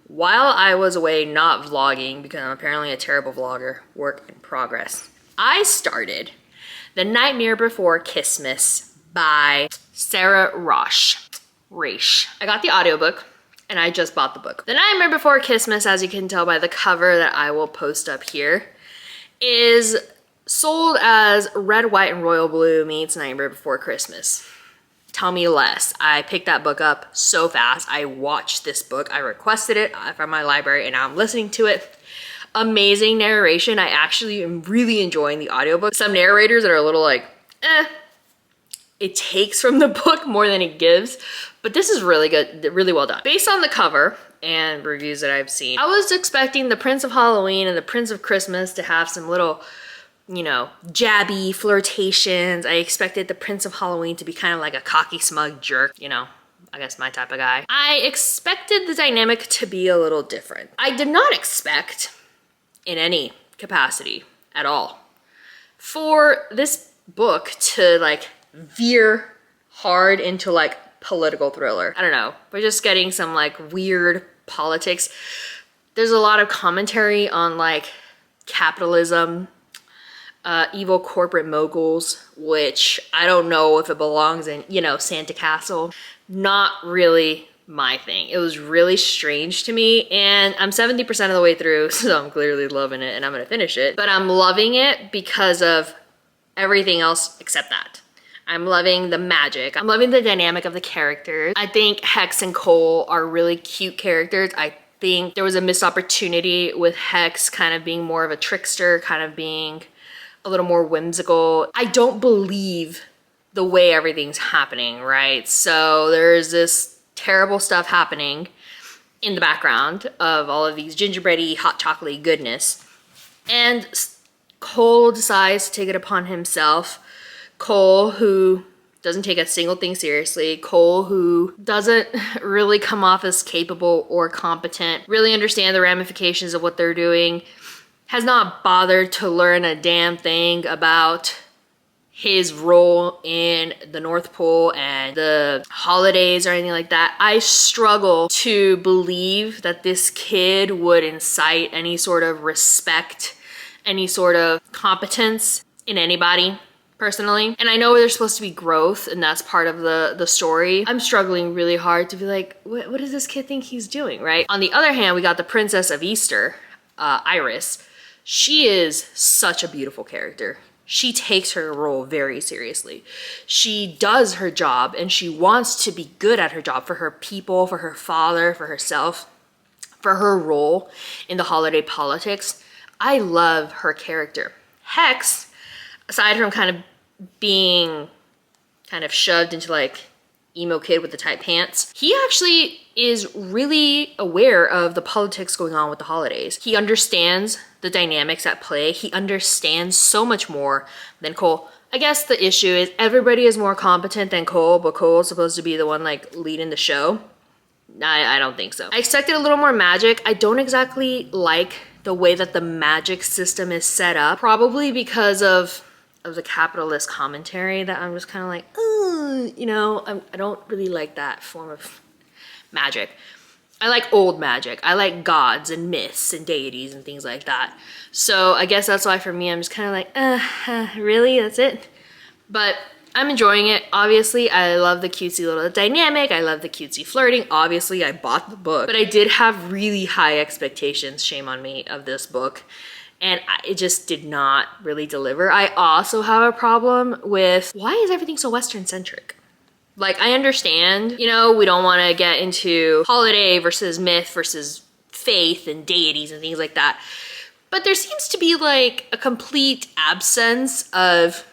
while I was away not vlogging, because I'm apparently a terrible vlogger, work in progress, I started The Nightmare Before Kissmas by Sarah Raish. I got the audiobook and I just bought the book. The Nightmare Before Kissmas, as you can tell by the cover that I will post up here, is sold as Red, White, and Royal Blue meets Nightmare Before Christmas. Tell me less. I picked that book up so fast. I watched this book. I requested it from my library and now I'm listening to it. Amazing narration. I actually am really enjoying the audiobook. Some narrators that are a little like, it takes from the book more than it gives, but this is really good, really well done. Based on the cover and reviews that I've seen, I was expecting the Prince of Halloween and the Prince of Christmas to have some little, you know, jabby flirtations. I expected the Prince of Halloween to be kind of like a cocky, smug jerk, you know, I guess my type of guy. I expected the dynamic to be a little different. I did not expect, in any capacity at all, for this book to like veer hard into like political thriller. I don't know, we're just getting some like weird politics. There's a lot of commentary on like capitalism, evil corporate moguls, which I don't know if it belongs in, you know, Santa Castle. Not really my thing. It was really strange to me, and I'm 70% of the way through, so I'm clearly loving it and I'm gonna finish it. But I'm loving it because of everything else except that. I'm loving the magic. I'm loving the dynamic of the characters. I think Hex and Cole are really cute characters. I think there was a missed opportunity with Hex kind of being more of a trickster, kind of being a little more whimsical. I don't believe the way everything's happening, right? So there's this terrible stuff happening in the background of all of these gingerbready, hot chocolatey goodness. And Cole decides to take it upon himself. Cole, who doesn't take a single thing seriously. Cole, who doesn't really come off as capable or competent, really understand the ramifications of what they're doing, has not bothered to learn a damn thing about his role in the North Pole and the holidays or anything like that. I struggle to believe that this kid would incite any sort of respect, any sort of competence in anybody, personally. And I know there's supposed to be growth and that's part of the story. I'm struggling really hard to be like, what does this kid think he's doing, right? On the other hand, we got the Princess of Easter, Iris. She is such a beautiful character. She takes her role very seriously. She does her job and she wants to be good at her job for her people, for her father, for herself, for her role in the holiday politics. I love her character. Hex, aside from kind of being kind of shoved into like emo kid with the tight pants, he actually is really aware of the politics going on with the holidays. He understands the dynamics at play. He understands so much more than Cole. I guess the issue is everybody is more competent than Cole, but Cole's supposed to be the one like leading the show. I don't think so. I expected a little more magic. I don't exactly like the way that the magic system is set up, probably because of the capitalist commentary that I'm just kind of like, you know, I don't really like that form of magic. I like old magic. I like gods and myths and deities and things like that. So I guess that's why for me, I'm just kind of like, really, that's it? But I'm enjoying it. Obviously, I love the cutesy little dynamic. I love the cutesy flirting. Obviously, I bought the book, but I did have really high expectations, shame on me, of this book. And it just did not really deliver. I also have a problem with, why is everything so Western centric? Like, I understand, you know, we don't want to get into holiday versus myth versus faith and deities and things like that. But there seems to be like a complete absence of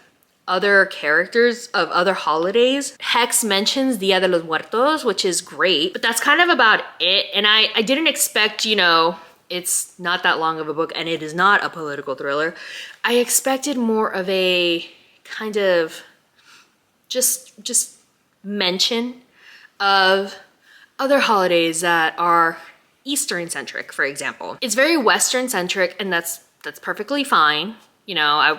other characters of other holidays. Hex mentions Dia de los Muertos, which is great, but that's kind of about it. And I didn't expect, you know, it's not that long of a book and it is not a political thriller. I expected more of a kind of just mention of other holidays that are Eastern centric, for example. It's very Western centric and that's perfectly fine. You know,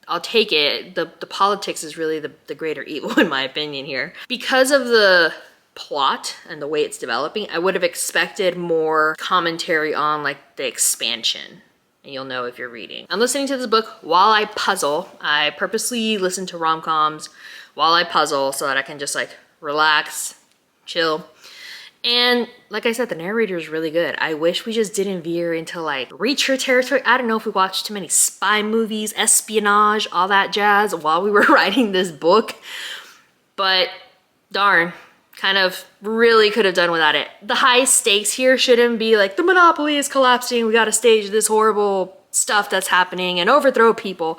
I'll take it. The politics is really the greater evil in my opinion here. Because of the plot and the way it's developing. I would have expected more commentary on like the expansion. And you'll know if you're reading. I'm listening to this book while I puzzle. I purposely listen to rom-coms while I puzzle so that I can just like relax, chill. And like I said, the narrator is really good. I wish we just didn't veer into like Reacher territory. I don't know if we watched too many spy movies, espionage, all that jazz while we were writing this book. But darn, kind of really could have done without it. The high stakes here shouldn't be like the monopoly is collapsing, we gotta stage this horrible stuff that's happening and overthrow people.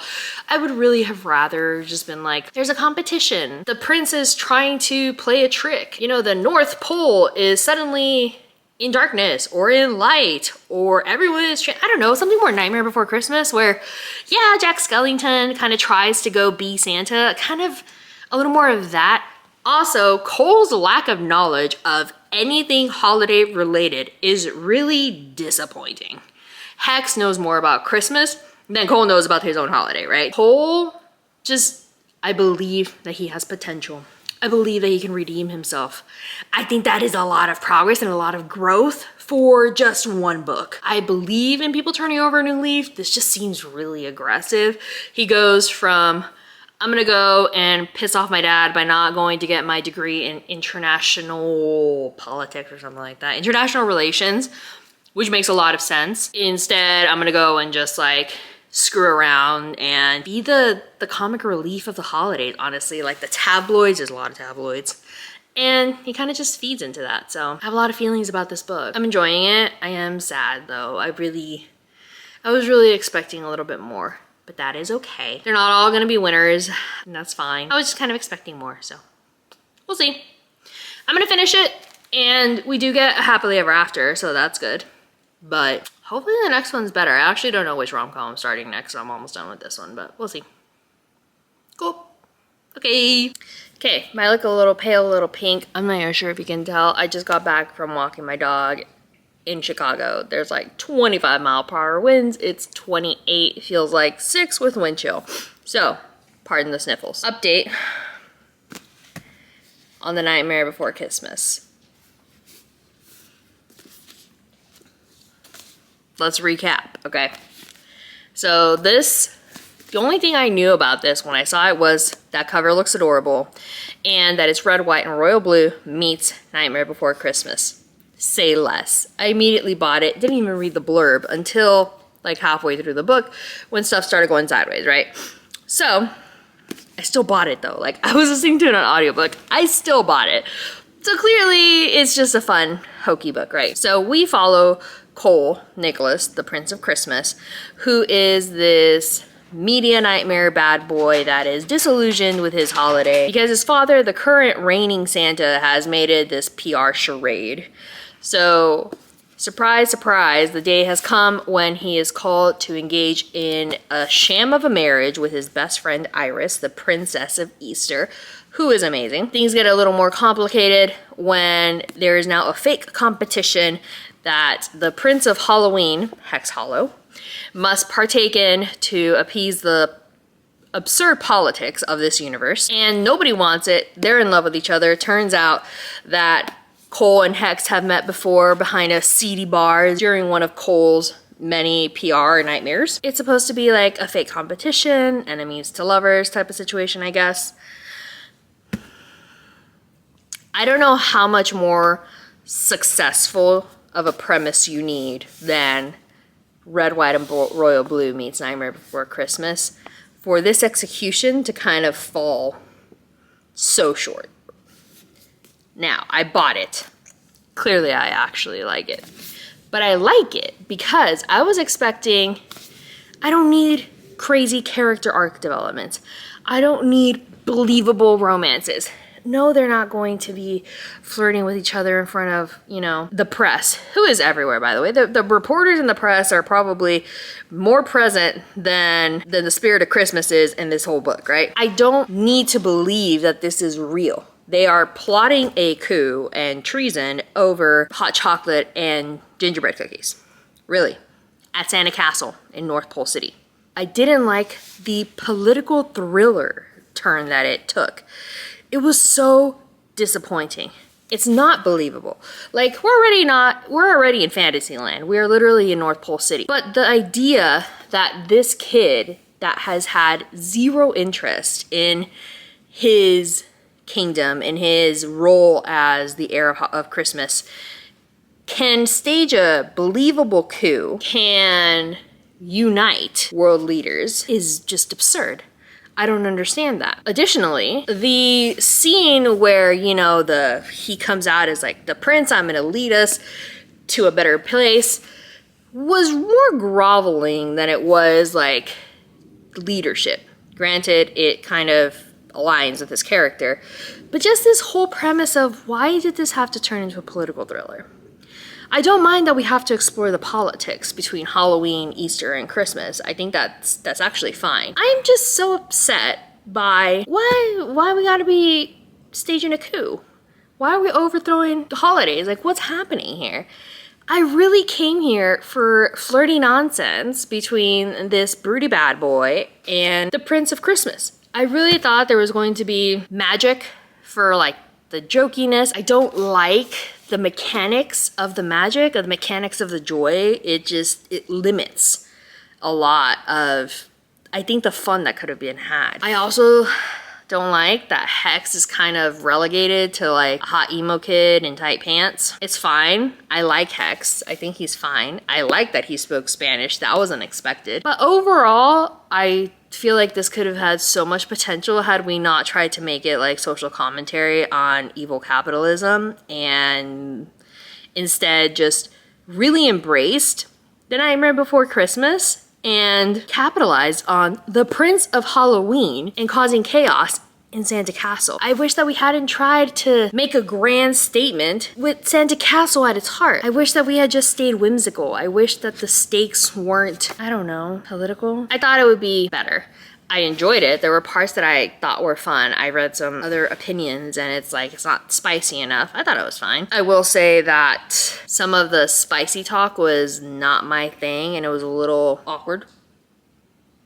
I would really have rather just been like, there's a competition. The prince is trying to play a trick. You know, the North Pole is suddenly in darkness or in light, or everyone is, I don't know, something more Nightmare Before Christmas where, yeah, Jack Skellington kind of tries to go be Santa, kind of a little more of that. Also, Cole's lack of knowledge of anything holiday related is really disappointing. Hex knows more about Christmas than Cole knows about his own holiday, right? Cole I believe that he has potential. I believe that he can redeem himself. I think that is a lot of progress and a lot of growth for just one book. I believe in people turning over a new leaf. This just seems really aggressive. He goes from, I'm gonna go and piss off my dad by not going to get my degree in international politics or something like that. International relations, which makes a lot of sense. Instead, I'm gonna go and just like screw around and be the comic relief of the holidays, honestly. Like the tabloids, there's a lot of tabloids. And he kind of just feeds into that. So I have a lot of feelings about this book. I'm enjoying it. I am sad though. I was really expecting a little bit more. But that is okay. They're not all gonna be winners, and that's fine. I was just kind of expecting more, so we'll see. I'm gonna finish it, and we do get a happily ever after, so that's good. But hopefully the next one's better. I actually don't know which rom-com I'm starting next, so I'm almost done with this one, but we'll see. Cool. Okay. Okay, I look a little pale, a little pink. I'm not even sure if you can tell. I just got back from walking my dog in Chicago. There's like 25-mile-per-hour winds. It's 28, feels like 6 with wind chill. So, pardon the sniffles. Update on the Nightmare Before Kissmas. Let's recap, okay? So the only thing I knew about this when I saw it was that cover looks adorable and that it's red, white, and royal blue meets Nightmare Before Christmas. Say less. I immediately bought it, didn't even read the blurb until like halfway through the book when stuff started going sideways, right? So I still bought it though. Like I was listening to it on audiobook, I still bought it. So clearly it's just a fun, hokey book, right? So we follow Cole, Nicholas, the Prince of Christmas, who is this media nightmare bad boy that is disillusioned with his holiday because his father, the current reigning Santa, has made it this PR charade. So, surprise, surprise, the day has come when he is called to engage in a sham of a marriage with his best friend Iris, the Princess of Easter, who is amazing. Things get a little more complicated when there is now a fake competition that the Prince of Halloween, Hex Hollow, must partake in to appease the absurd politics of this universe. And nobody wants it. They're in love with each other. Turns out that Cole and Hex have met before behind a seedy bar during one of Cole's many PR nightmares. It's supposed to be like a fake competition, enemies to lovers type of situation, I guess. I don't know how much more successful of a premise you need than Red, White, and Royal Blue meets Nightmare Before Christmas for this execution to kind of fall so short. Now, I bought it. Clearly, I actually like it. But I like it because I was expecting, I don't need crazy character arc developments. I don't need believable romances. No, they're not going to be flirting with each other in front of, you know, the press, who is everywhere, by the way. The reporters in the press are probably more present than the spirit of Christmas is in this whole book, right? I don't need to believe that this is real. They are plotting a coup and treason over hot chocolate and gingerbread cookies. Really. At Santa Castle in North Pole City. I didn't like the political thriller turn that it took. It was so disappointing. It's not believable. Like, we're already in Fantasyland. We are literally in North Pole City. But the idea that this kid that has had zero interest in his kingdom, in his role as the heir of Christmas, can stage a believable coup, can unite world leaders, is just absurd. I don't understand that. Additionally, the scene where, you know, he comes out as like the prince, I'm gonna lead us to a better place, was more groveling than it was like leadership. Granted, it kind of aligns with his character, but just this whole premise of why did this have to turn into a political thriller? I don't mind that we have to explore the politics between Halloween, Easter, and Christmas. I think that's actually fine. I'm just so upset by why we gotta be staging a coup? Why are we overthrowing the holidays? Like, what's happening here? I really came here for flirty nonsense between this broody bad boy and the Prince of Christmas. I really thought there was going to be magic for like the jokiness. I don't like the mechanics of the magic, or the mechanics of the joy. It limits a lot of, I think, the fun that could have been had. I also don't like that Hex is kind of relegated to like a hot emo kid in tight pants. It's fine. I like Hex. I think he's fine. I like that he spoke Spanish. That was unexpected. But overall, I feel like this could have had so much potential had we not tried to make it like social commentary on evil capitalism, and instead just really embraced The Nightmare Before Christmas and capitalized on the Prince of Halloween and causing chaos in Santa Castle. I wish that we hadn't tried to make a grand statement with Santa Castle at its heart. I wish that we had just stayed whimsical. I wish that the stakes weren't, I don't know, political. I thought it would be better. I enjoyed it. There were parts that I thought were fun. I read some other opinions and it's like, it's not spicy enough. I thought it was fine. I will say that some of the spicy talk was not my thing and it was a little awkward.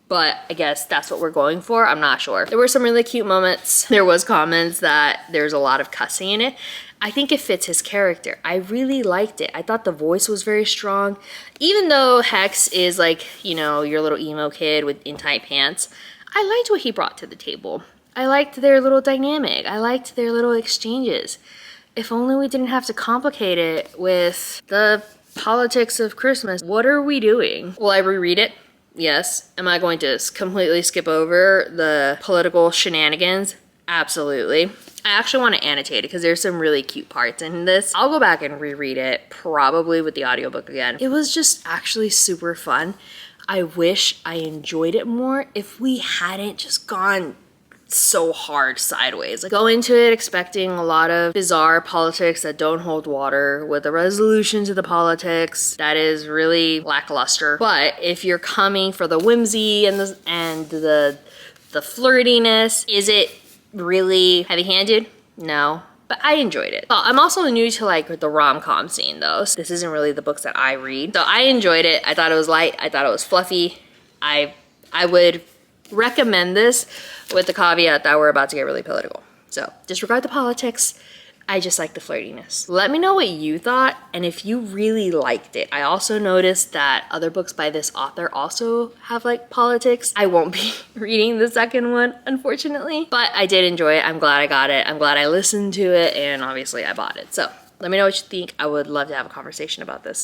But I guess that's what we're going for. I'm not sure. There were some really cute moments. There was comments that there's a lot of cussing in it. I think it fits his character. I really liked it. I thought the voice was very strong. Even though Hex is like, you know, your little emo kid in tight pants, I liked what he brought to the table. I liked their little dynamic. I liked their little exchanges. If only we didn't have to complicate it with the politics of Christmas. What are we doing? Will I reread it? Yes. Am I going to completely skip over the political shenanigans? Absolutely. I actually want to annotate it because there's some really cute parts in this. I'll go back and reread it, probably with the audiobook again. It was just actually super fun. I wish I enjoyed it more if we hadn't just gone so hard sideways. Like, go into it expecting a lot of bizarre politics that don't hold water with a resolution to the politics that is really lackluster. But if you're coming for the whimsy and the flirtiness, is it really heavy-handed? No. But I enjoyed it. Well, I'm also new to like the rom-com scene though. So this isn't really the books that I read. So I enjoyed it. I thought it was light. I thought it was fluffy. I would recommend this with the caveat that we're about to get really political. So disregard the politics. I just like the flirtiness. Let me know what you thought and if you really liked it. I also noticed that other books by this author also have like politics. I won't be reading the second one, unfortunately, but I did enjoy it. I'm glad I got it. I'm glad I listened to it, and obviously I bought it. So let me know what you think. I would love to have a conversation about this.